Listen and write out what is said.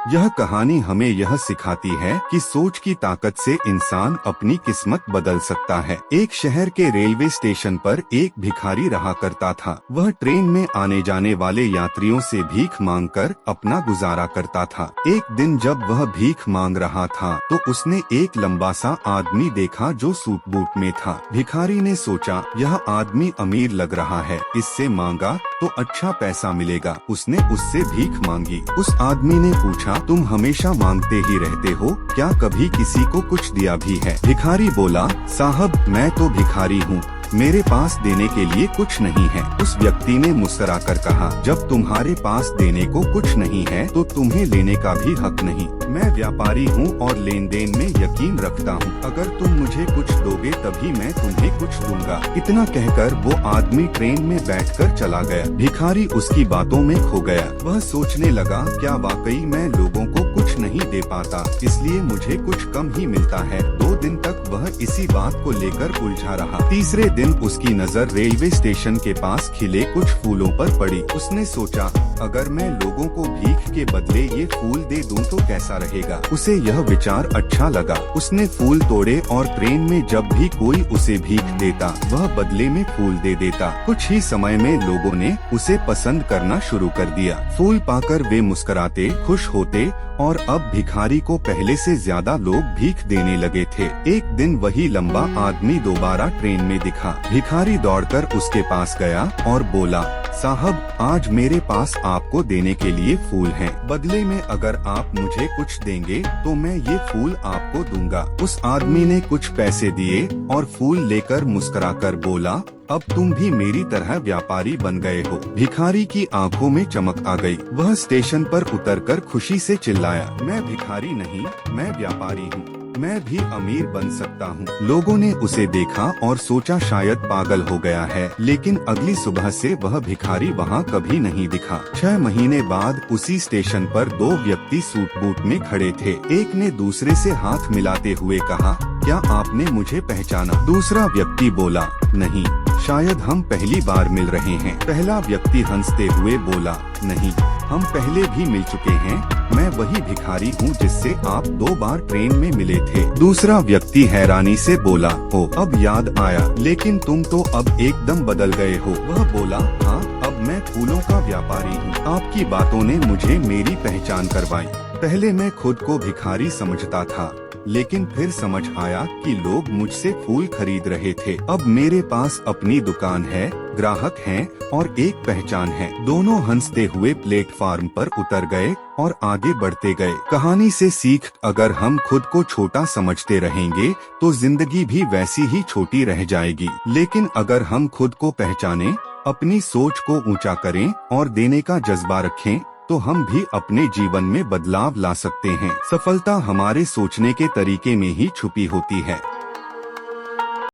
यह कहानी हमें यह सिखाती है कि सोच की ताकत से इंसान अपनी किस्मत बदल सकता है। एक शहर के रेलवे स्टेशन पर एक भिखारी रहा करता था। वह ट्रेन में आने जाने वाले यात्रियों से भीख मांगकर अपना गुजारा करता था। एक दिन जब वह भीख मांग रहा था तो उसने एक लंबा सा आदमी देखा जो सूट बूट में था। भिखारी ने सोचा, यह आदमी अमीर लग रहा है, इससे मांगा तो अच्छा पैसा मिलेगा। उसने उससे भीख मांगी। उस आदमी ने पूछा, तुम हमेशा मांगते ही रहते हो, क्या कभी किसी को कुछ दिया भी है? भिखारी बोला, साहब मैं तो भिखारी हूँ, मेरे पास देने के लिए कुछ नहीं है। उस व्यक्ति ने मुस्कुराकर कहा, जब तुम्हारे पास देने को कुछ नहीं है तो तुम्हें लेने का भी हक नहीं। मैं व्यापारी हूँ और लेन देन में यकीन रखता हूँ। अगर तुम मुझे कुछ दोगे तभी मैं तुम्हें कुछ दूंगा। इतना कहकर वो आदमी ट्रेन में बैठकर चला गया। भिखारी उसकी बातों में खो गया। वह सोचने लगा, क्या वाकई मैं लोगों को कुछ नहीं दे पाता, इसलिए मुझे कुछ कम ही मिलता है। 2 दिन तक वह इसी बात को लेकर उलझा रहा। तीसरे दिन उसकी नजर रेलवे स्टेशन के पास खिले कुछ फूलों पर पड़ी। उसने सोचा, अगर मैं लोगों को भीख के बदले ये फूल दे दूं तो कैसा रहेगा। उसे यह विचार अच्छा लगा। उसने फूल तोड़े और ट्रेन में जब भी कोई उसे भीख देता वह बदले में फूल दे देता। कुछ ही समय में लोगों ने उसे पसंद करना शुरू कर दिया। फूल पाकर वे मुस्कुराते, खुश होते और अब भिखारी को पहले से ज्यादा लोग भीख देने लगे थे। एक दिन वही लंबा आदमी दोबारा ट्रेन में दिखा। भिखारी दौड़कर उसके पास गया और बोला, साहब आज मेरे पास आपको देने के लिए फूल हैं। बदले में अगर आप मुझे कुछ देंगे तो मैं ये फूल आपको दूंगा। उस आदमी ने कुछ पैसे दिए और फूल लेकर मुस्कुराकर बोला, अब तुम भी मेरी तरह व्यापारी बन गए हो। भिखारी की आंखों में चमक आ गई। वह स्टेशन पर उतरकर खुशी से चिल्लाया, मैं भिखारी नहीं, मैं व्यापारी हूँ, मैं भी अमीर बन सकता हूँ। लोगों ने उसे देखा और सोचा शायद पागल हो गया है, लेकिन अगली सुबह से वह भिखारी वहाँ कभी नहीं दिखा। 6 महीने बाद उसी स्टेशन पर 2 व्यक्ति सूट बूट में खड़े थे। एक ने दूसरे से हाथ मिलाते हुए कहा, क्या आपने मुझे पहचाना? दूसरा व्यक्ति बोला, नहीं, शायद हम पहली बार मिल रहे हैं। पहला व्यक्ति हंसते हुए बोला, नहीं, हम पहले भी मिल चुके हैं, मैं वही भिखारी हूँ जिससे आप 2 बार ट्रेन में मिले थे। दूसरा व्यक्ति हैरानी से बोला, ओ अब याद आया, लेकिन तुम तो अब एकदम बदल गए हो। वह बोला, हाँ अब मैं फूलों का व्यापारी हूँ, आपकी बातों ने मुझे मेरी पहचान करवाई। पहले मैं खुद को भिखारी समझता था, लेकिन फिर समझ आया कि लोग मुझसे फूल खरीद रहे थे। अब मेरे पास अपनी दुकान है, ग्राहक हैं और एक पहचान है। दोनों हंसते हुए प्लेटफार्म पर उतर गए और आगे बढ़ते गए। कहानी से सीख, अगर हम खुद को छोटा समझते रहेंगे तो जिंदगी भी वैसी ही छोटी रह जाएगी। लेकिन अगर हम खुद को पहचानें, अपनी सोच को ऊंचा करें और देने का जज्बा रखें तो हम भी अपने जीवन में बदलाव ला सकते हैं। सफलता हमारे सोचने के तरीके में ही छुपी होती है।